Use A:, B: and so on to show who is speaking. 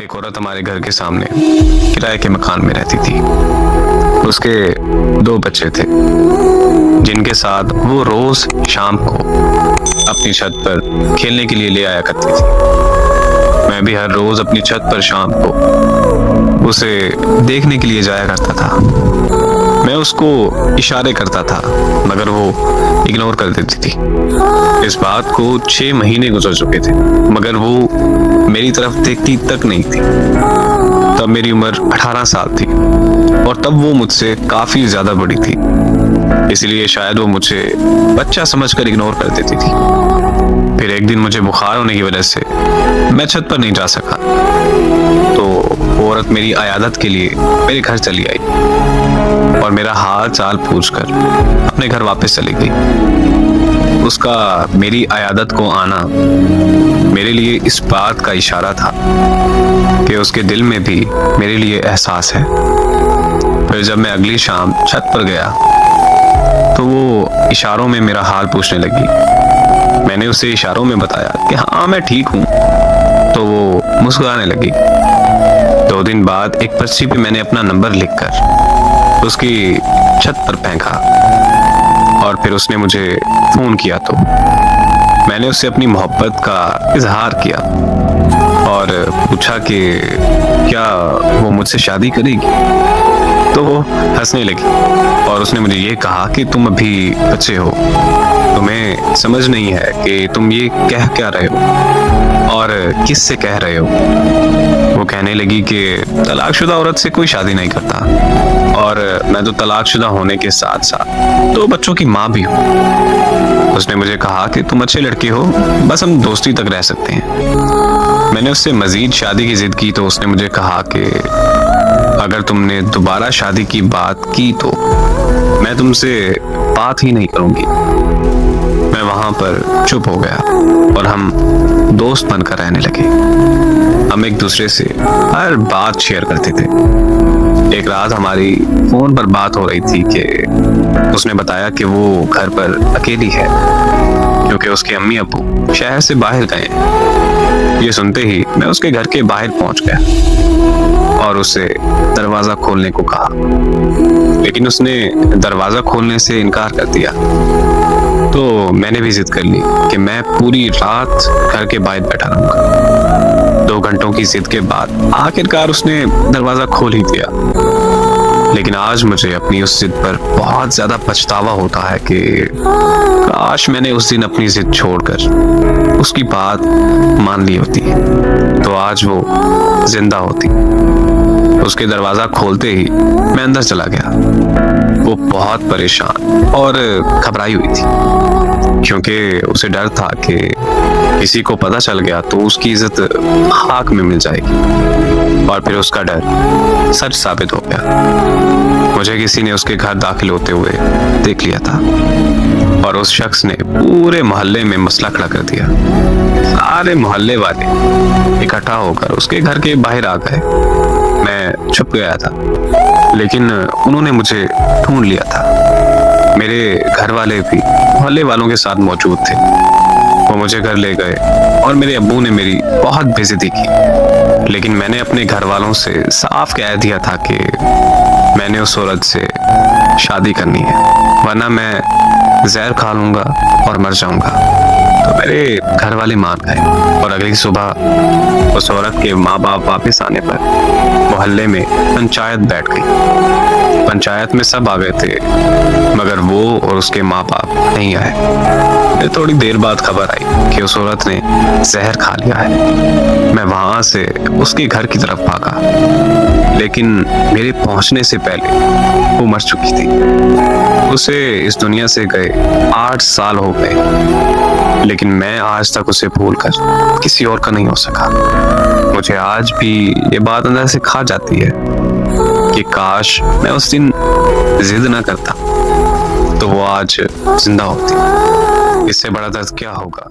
A: एक औरत हमारे घर के सामने किराए के मकान में रहती थी। उसके 2 बच्चे थे जिनके साथ वो रोज शाम को अपनी छत पर खेलने के लिए ले आया करती थी। मैं भी हर रोज अपनी छत पर शाम को उसे देखने के लिए जाया करता था। मैं उसको इशारे करता था मगर वो इग्नोर कर देती थी। इस बात को 6 महीने गुजर चुके थे मगर वो मेरी तरफ देखती तक नहीं थी। तब मेरी उम्र 18 साल थी और तब वो मुझसे काफी ज्यादा बड़ी थी, इसलिए शायद वो मुझे बच्चा समझकर इग्नोर कर देती थी। फिर एक दिन मुझे बुखार होने की वजह से मैं छत पर नहीं जा सका, तो वो औरत मेरी अयादत के लिए मेरे घर चली आई और मेरा हाल चाल पूछकर अपने घर वापस चली गई। उसका मेरी अयादत को आना मेरे लिए इस बात का इशारा था कि उसके दिल में भी मेरे लिए एहसास है। फिर जब मैं अगली शाम छत पर गया तो वो इशारों में मेरा हाल पूछने लगी। मैंने उसे इशारों में बताया कि हाँ मैं ठीक हूँ, तो वो मुस्कुराने लगी। 2 दिन बाद एक पर्ची पे मैंने अपना नंबर लिखकर उसकी छत पर फेंका और फिर उसने मुझे फोन किया तो मैंने उससे अपनी मोहब्बत का इजहार किया और पूछा कि क्या वो मुझसे शादी करेगी। तो वो हंसने लगी और उसने मुझे ये कहा कि तुम अभी बच्चे हो, तुम्हें समझ नहीं है कि तुम ये कह क्या रहे हो और किस से कह रहे हो। वो कहने लगी कि तलाकशुदा औरत से कोई शादी नहीं करता और मैं तो तलाकशुदा होने के साथ साथ 2 बच्चों की माँ भी हूँ। उसने मुझे कहा कि तुम अच्छे लड़के हो, बस हम दोस्ती तक रह सकते हैं। मैंने उससे मजीद शादी की जिद की तो उसने मुझे कहा कि अगर तुमने दोबारा शादी की बात की तो मैं तुमसे बात ही नहीं करूंगी। मैं वहां पर चुप हो गया और हम दोस्त बनकर रहने लगे। हम एक दूसरे से हर बात शेयर करते थे। एक रात हमारी फोन पर बात हो रही थी कि उसने बताया कि वो घर पर अकेली है क्योंकि उसके अम्मी अब्बू शहर से बाहर गए हैं। ये सुनते ही मैं उसके घर के बाहर पहुंच गया और उसे दरवाजा खोलने को कहा, लेकिन उसने दरवाजा खोलने से इनकार कर दिया। तो मैंने भी जिद कर ली कि मैं पूरी रात घर के बाहर बैठा रहूंगा। 2 घंटों की जिद के बाद आखिरकार उसने दरवाजा खोल ही दिया। लेकिन आज मुझे अपनी उस जिद पर बहुत ज्यादा पछतावा होता है कि काश मैंने उस दिन अपनी जिद छोड़कर उसकी बात मान ली होती, तो आज वो जिंदा होती। उसके दरवाजा खोलते ही मैं अंदर चला गया। वो बहुत परेशान और घबराई हुई थी क्योंकि उसे डर था कि किसी को पता चल गया तो उसकी इज्जत खाक में मिल जाएगी और फिर उसका डर सच साबित हो गया। मुझे किसी ने उसके घर दाखिल होते हुए देख लिया था और उस शख्स ने पूरे मोहल्ले में मसला खड़ा कर दिया। सारे मोहल्ले वाले इकट्ठा होकर उसके घर के बाहर आ गए। मैं छुप गया था लेकिन उन्होंने मुझे ढूंढ लिया था। मेरे घर वाले भी मोहल्ले वालों के साथ मौजूद थे। वो मुझे घर ले गए और मेरे अब्बू ने मेरी बहुत बेइज्जती की, लेकिन मैंने अपने घर वालों से साफ कह दिया था कि मैंने उस औरत से शादी करनी है, वरना मैं जहर खा लूंगा और मर जाऊंगा। तो मेरे घर वाले मान गए और अगली सुबह उस औरत के माँ बाप वापस आने पर मोहल्ले में पंचायत बैठ गई। पंचायत में सब आ गए थे मगर वो और उसके माँ बाप नहीं आए। थोड़ी देर बाद खबर आई कि उस औरत ने जहर खा लिया है। मैं वहां से उसके घर की तरफ भागा, लेकिन मेरे पहुंचने से पहले वो मर चुकी थी। उसे इस दुनिया से गए 8 साल हो गए, लेकिन मैं आज तक उसे भूलकर किसी और का नहीं हो सका। मुझे आज भी ये बात अंदर से खा जाती है कि काश मैं उस दिन जिद ना करता तो वो आज जिंदा होती। इससे बड़ा दर्द क्या होगा।